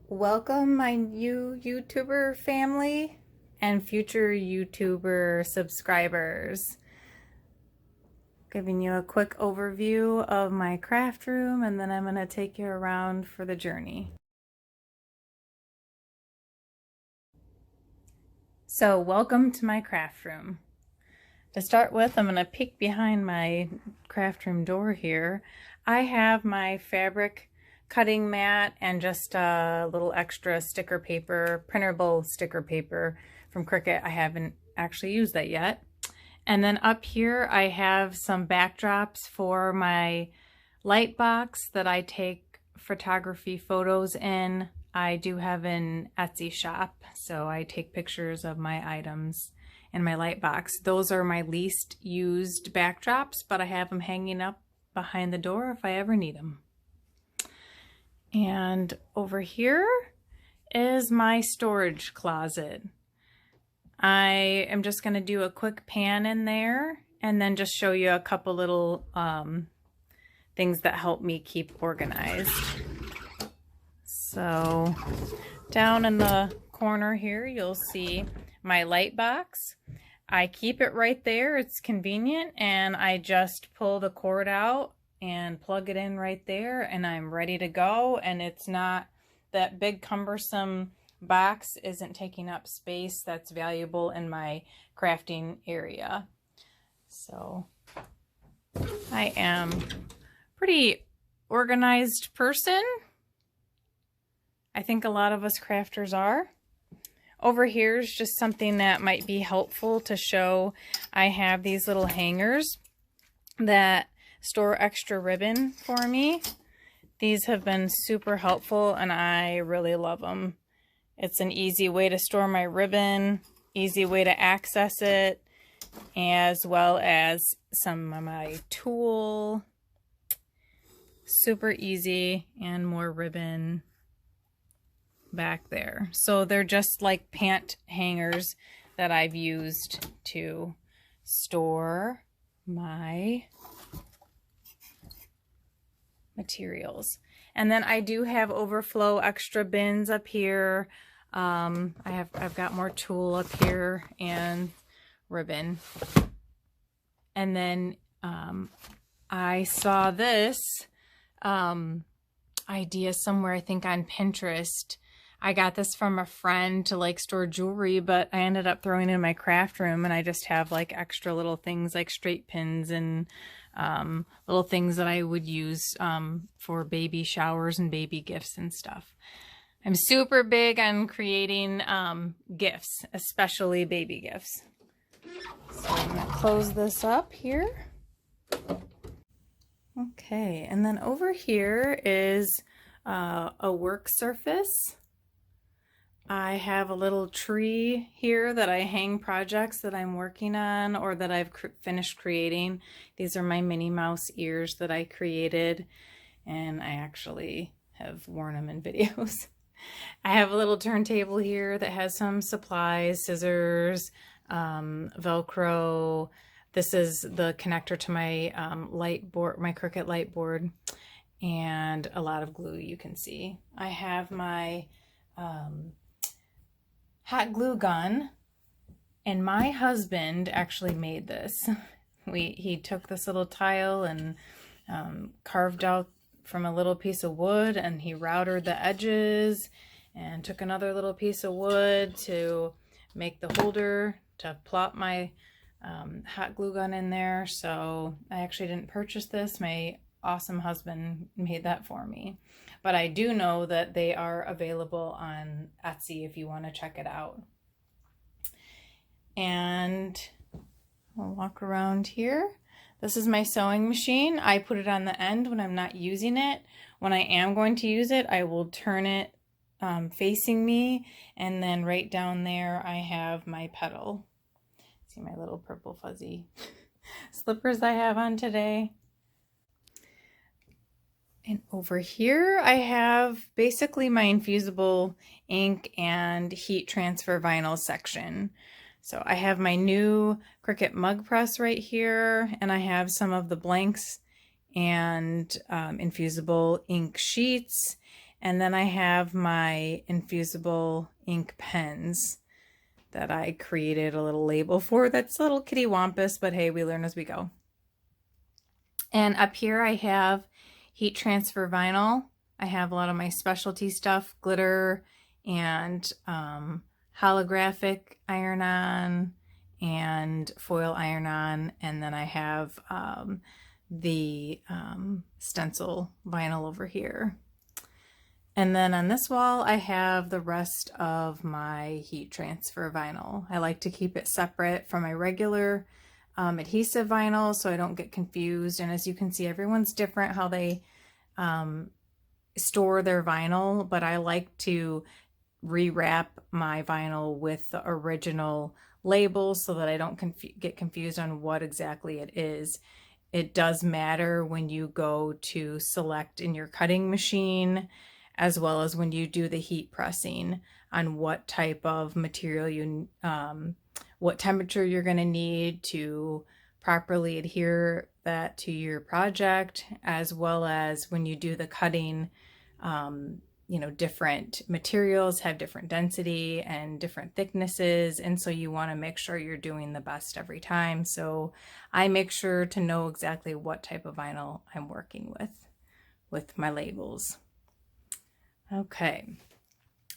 Welcome my new YouTuber family and future YouTuber subscribers. Giving you a quick overview of my craft room, and then I'm going to take you around for the journey. So welcome to my craft room. To start with, I'm going to peek behind my craft room door here. I have my fabric cutting mat and just a little extra sticker paper, printable sticker paper from Cricut. I haven't actually used that yet. And then up here I have some backdrops for my light box that I take photography photos in. I do have an Etsy shop, so I take pictures of my items in my light box. Those are my least used backdrops, but I have them hanging up behind the door if I ever need them. And over here is my storage closet. I am just going to do a quick pan in there and then just show you a couple little things that help me keep organized. So down in the corner here, you'll see my light box. I keep it right there. It's convenient, and I just pull the cord out and plug it in right there, and I'm ready to go. And it's not that big cumbersome box isn't taking up space that's valuable in my crafting area. So I am a pretty organized person. I think a lot of us crafters are. Over here is just something that might be helpful to show. I have these little hangers that store extra ribbon for me. These have been super helpful and I really love them. It's an easy way to store my ribbon, easy way to access it, as well as some of my tulle. Super easy, and more ribbon back there. So they're just like pant hangers that I've used to store my materials. And then I do have overflow extra bins up here. I've got more tulle up here and ribbon. And then I saw this idea somewhere, I think on Pinterest. I got this from a friend to like store jewelry, but I ended up throwing it in my craft room, and I just have like extra little things like straight pins and little things that I would use for baby showers and baby gifts and stuff. I'm super big on creating gifts, especially baby gifts. So I'm going to close this up here. Okay, and then over here is a work surface. I have a little tree here that I hang projects that I'm working on or that I've finished creating. These are my Minnie Mouse ears that I created, and I actually have worn them in videos. I have a little turntable here that has some supplies, scissors, Velcro. This is the connector to my light board, my Cricut light board, and a lot of glue you can see. I have my hot glue gun, and my husband actually made this. He took this little tile and carved out from a little piece of wood, and he routed the edges and took another little piece of wood to make the holder to plop my hot glue gun in there. So I actually didn't purchase this. My awesome husband made that for me. But I do know that they are available on Etsy if you want to check it out. And I'll walk around here. This is my sewing machine. I put it on the end when I'm not using it. When I am going to use it, I will turn it facing me, and then right down there I have my pedal. See my little purple fuzzy slippers I have on today. And over here I have basically my infusible ink and heat transfer vinyl section. So I have my new Cricut mug press right here, and I have some of the blanks and infusible ink sheets, And then I have my infusible ink pens that I created a little label for. That's a little kitty wampus, but hey, we learn as we go. And up here I have heat transfer vinyl. I have a lot of my specialty stuff, glitter and holographic iron-on and foil iron-on. And then I have the stencil vinyl over here. And then on this wall, I have the rest of my heat transfer vinyl. I like to keep it separate from my regular adhesive vinyl so I don't get confused. And as you can see, everyone's different how they store their vinyl, but I like to rewrap my vinyl with the original label so that I don't get confused on what exactly it is. It does matter when you go to select in your cutting machine, as well as when you do the heat pressing, on what type of material you, what temperature you're going to need to properly adhere that to your project, as well as when you do the cutting, you know, different materials have different density and different thicknesses. And so you want to make sure you're doing the best every time. So I make sure to know exactly what type of vinyl I'm working with my labels. Okay,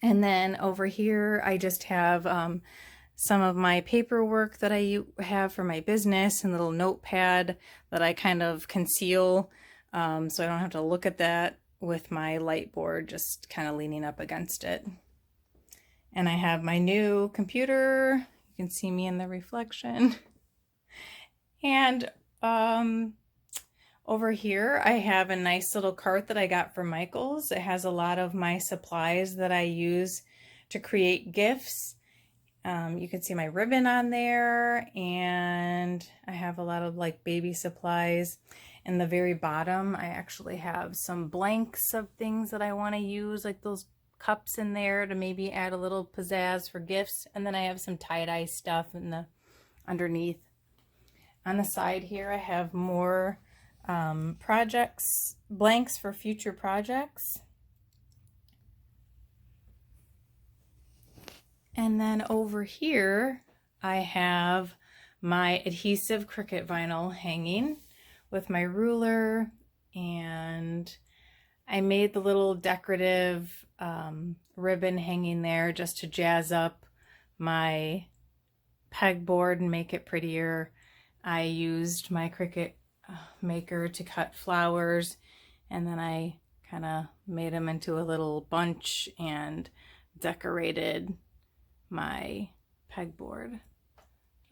and then over here I just have some of my paperwork that I have for my business and little notepad that I kind of conceal so I don't have to look at that with my light board just kind of leaning up against it. And I have my new computer. You can see me in the reflection. And over here, I have a nice little cart that I got from Michael's. It has a lot of my supplies that I use to create gifts. You can see my ribbon on there, and I have a lot of like baby supplies. In the very bottom, I actually have some blanks of things that I want to use, like those cups in there to maybe add a little pizzazz for gifts. And then I have some tie-dye stuff in the underneath. On the side here, I have more projects, blanks for future projects. And then over here, I have my adhesive Cricut vinyl hanging with my ruler, and I made the little decorative ribbon hanging there just to jazz up my pegboard and make it prettier. I used my Cricut Maker to cut flowers, and then I kind of made them into a little bunch and decorated my pegboard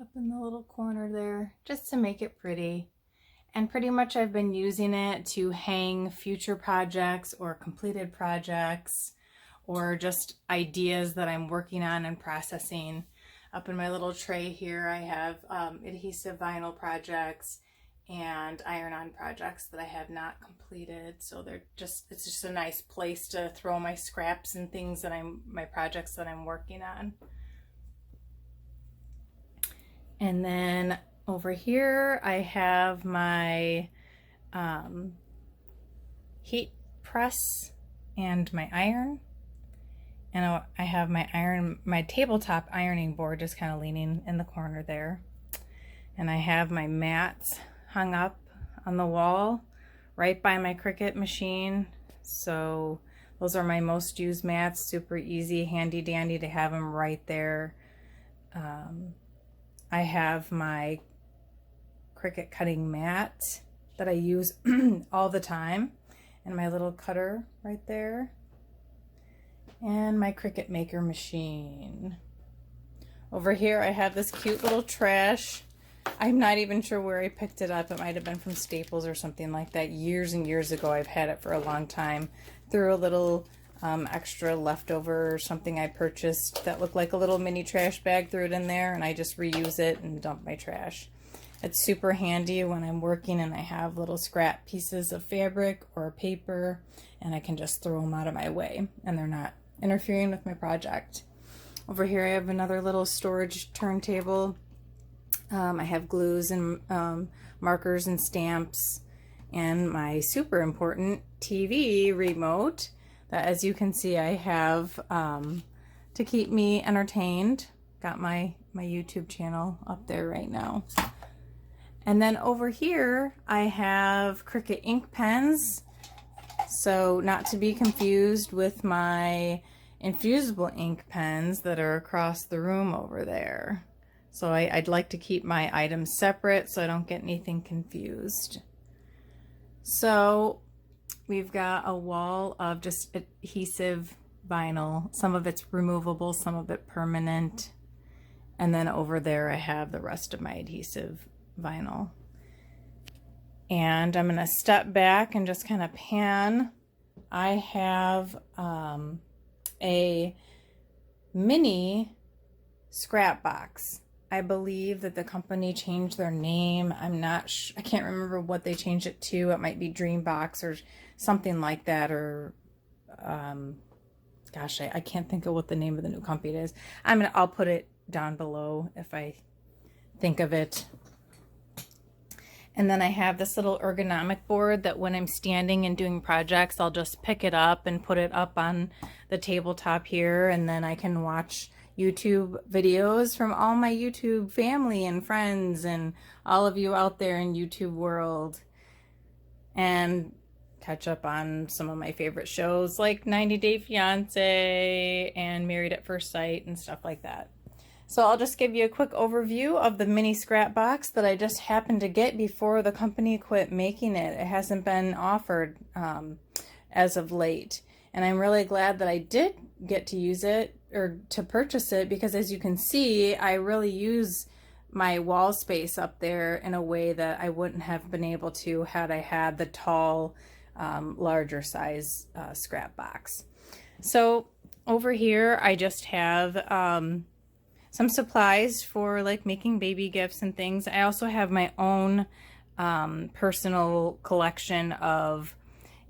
up in the little corner there just to make it pretty. And pretty much I've been using it to hang future projects or completed projects or just ideas that I'm working on and processing. Up in my little tray here, I have adhesive vinyl projects and iron-on projects that I have not completed. So it's just a nice place to throw my scraps and things that my projects that I'm working on. And then over here, I have my heat press and my iron. And I have my tabletop ironing board just kind of leaning in the corner there. And I have my mats hung up on the wall right by my Cricut machine. So those are my most used mats, super easy, handy dandy to have them right there. I have my Cricut cutting mat that I use all the time, and my little cutter right there, and my Cricut Maker machine. Over here I have this cute little trash. I'm not even sure where I picked it up. It might have been from Staples or something like that years and years ago. I've had it for a long time. Threw a little extra leftover or something I purchased that looked like a little mini trash bag, threw it in there, and I just reuse it and dump my trash. It's super handy when I'm working and I have little scrap pieces of fabric or paper, and I can just throw them out of my way and they're not interfering with my project. Over here I have another little storage turntable. I have glues and markers and stamps, and my super important TV remote that, as you can see, I have to keep me entertained. Got my YouTube channel up there right now. And then over here, I have Cricut ink pens. So not to be confused with my infusible ink pens that are across the room over there. So I'd like to keep my items separate so I don't get anything confused. So we've got a wall of just adhesive vinyl. Some of it's removable, some of it permanent. And then over there I have the rest of my adhesive vinyl. And I'm going to step back and just kind of pan. I have a mini scrap box. I believe that the company changed their name. I can't remember what they changed it to. It might be Dream Box or something like that, or gosh, I can't think of what the name of the new company is. I'll put it down below if I think of it. And then I have this little ergonomic board that when I'm standing and doing projects, I'll just pick it up and put it up on the tabletop here, and then I can watch YouTube videos from all my YouTube family and friends and all of you out there in YouTube world, and catch up on some of my favorite shows like 90 Day Fiance and Married at First Sight and stuff like that. So I'll just give you a quick overview of the mini scrap box that I just happened to get before the company quit making it. It hasn't been offered as of late. And I'm really glad that I did get to use it or to purchase it, because as you can see, I really use my wall space up there in a way that I wouldn't have been able to had I had the tall, larger size scrap box. So over here, I just have some supplies for like making baby gifts and things. I also have my own personal collection of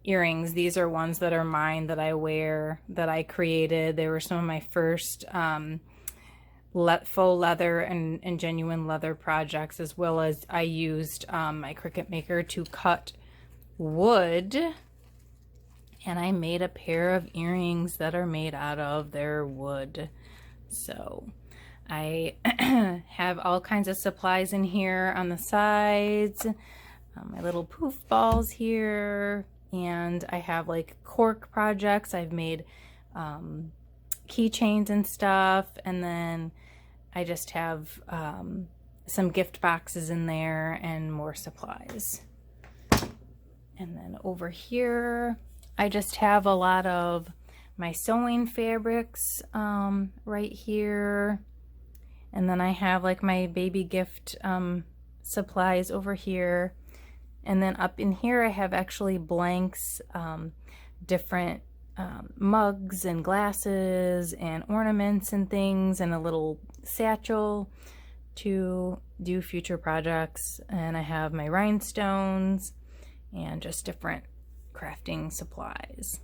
earrings. These are ones that are mine that I wear, that I created. They were some of my first faux leather and genuine leather projects, as well as I used my Cricut Maker to cut wood, and I made a pair of earrings that are made out of their wood. So I have all kinds of supplies in here on the sides, my little poof balls here, and I have like cork projects. I've made keychains and stuff, and then I just have some gift boxes in there and more supplies. And then over here, I just have a lot of my sewing fabrics right here. And then I have like my baby gift supplies over here. And then up in here, I have actually blanks, different mugs and glasses and ornaments and things, and a little satchel to do future projects. And I have my rhinestones and just different crafting supplies.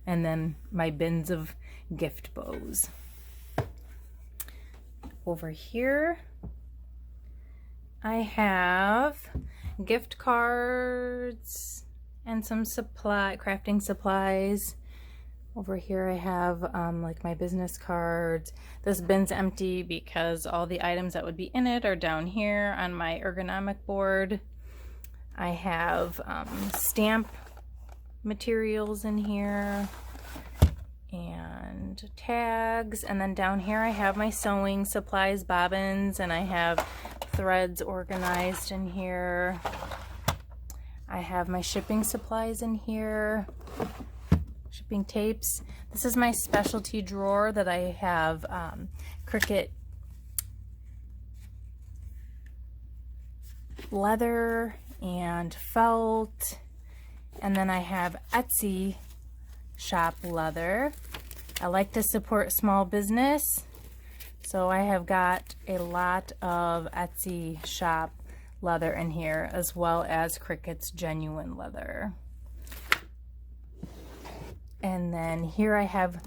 And then my bins of gift bows. Over here, I have gift cards and some crafting supplies. Over here I have like my business cards. This bin's empty because all the items that would be in it are down here on my ergonomic board. I have stamp materials in here and tags, and then down here I have my sewing supplies, bobbins, and I have threads organized in here. I have my shipping supplies in here, shipping tapes. This is my specialty drawer that I have Cricut leather and felt, and then I have Etsy shop leather. I like to support small business, so I have got a lot of Etsy shop leather in here, as well as Cricut's genuine leather. And then here I have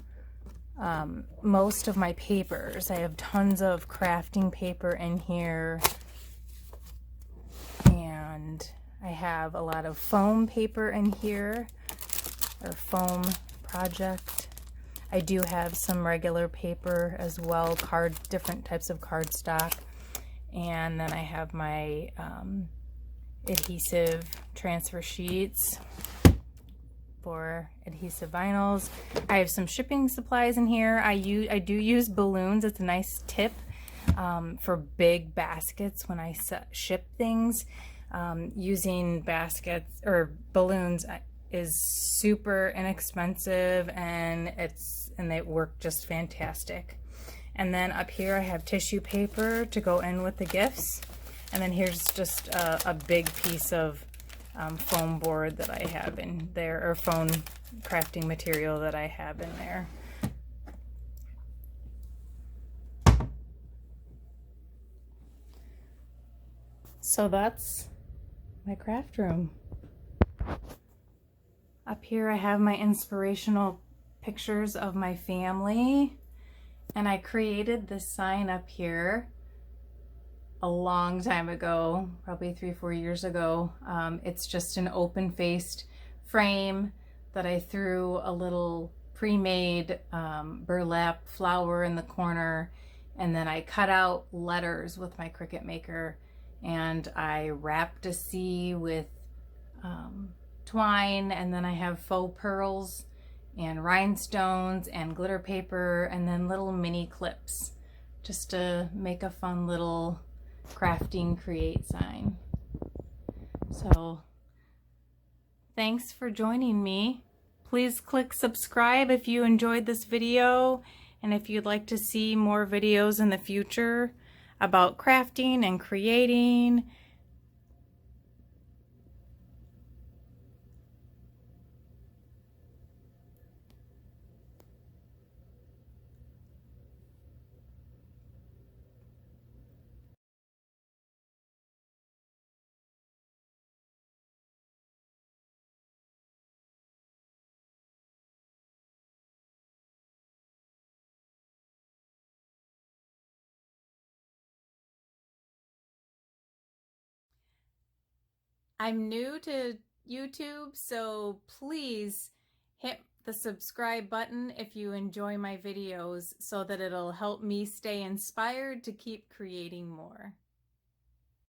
most of my papers. I have tons of crafting paper in here, and I have a lot of foam paper in here, or foam project. I do have some regular paper as well, different types of cardstock. And then I have my adhesive transfer sheets for adhesive vinyls. I have some shipping supplies in here. I do use balloons. It's a nice tip for big baskets when I ship things. Using baskets or balloons is super inexpensive, and they work just fantastic. And then up here I have tissue paper to go in with the gifts. And then here's just a big piece of foam board that I have in there, or foam crafting material that I have in there. So that's my craft room. Up here I have my inspirational pictures of my family, and I created this sign up here a long time ago, probably 3-4 years ago. It's just an open-faced frame that I threw a little pre-made burlap flower in the corner, and then I cut out letters with my Cricut Maker, and I wrapped a C with twine, and then I have faux pearls and rhinestones and glitter paper, and then little mini clips just to make a fun little crafting create sign. So thanks for joining me. Please click subscribe if you enjoyed this video, and if you'd like to see more videos in the future about crafting and creating. I'm new to YouTube, so please hit the subscribe button if you enjoy my videos, so that it'll help me stay inspired to keep creating more.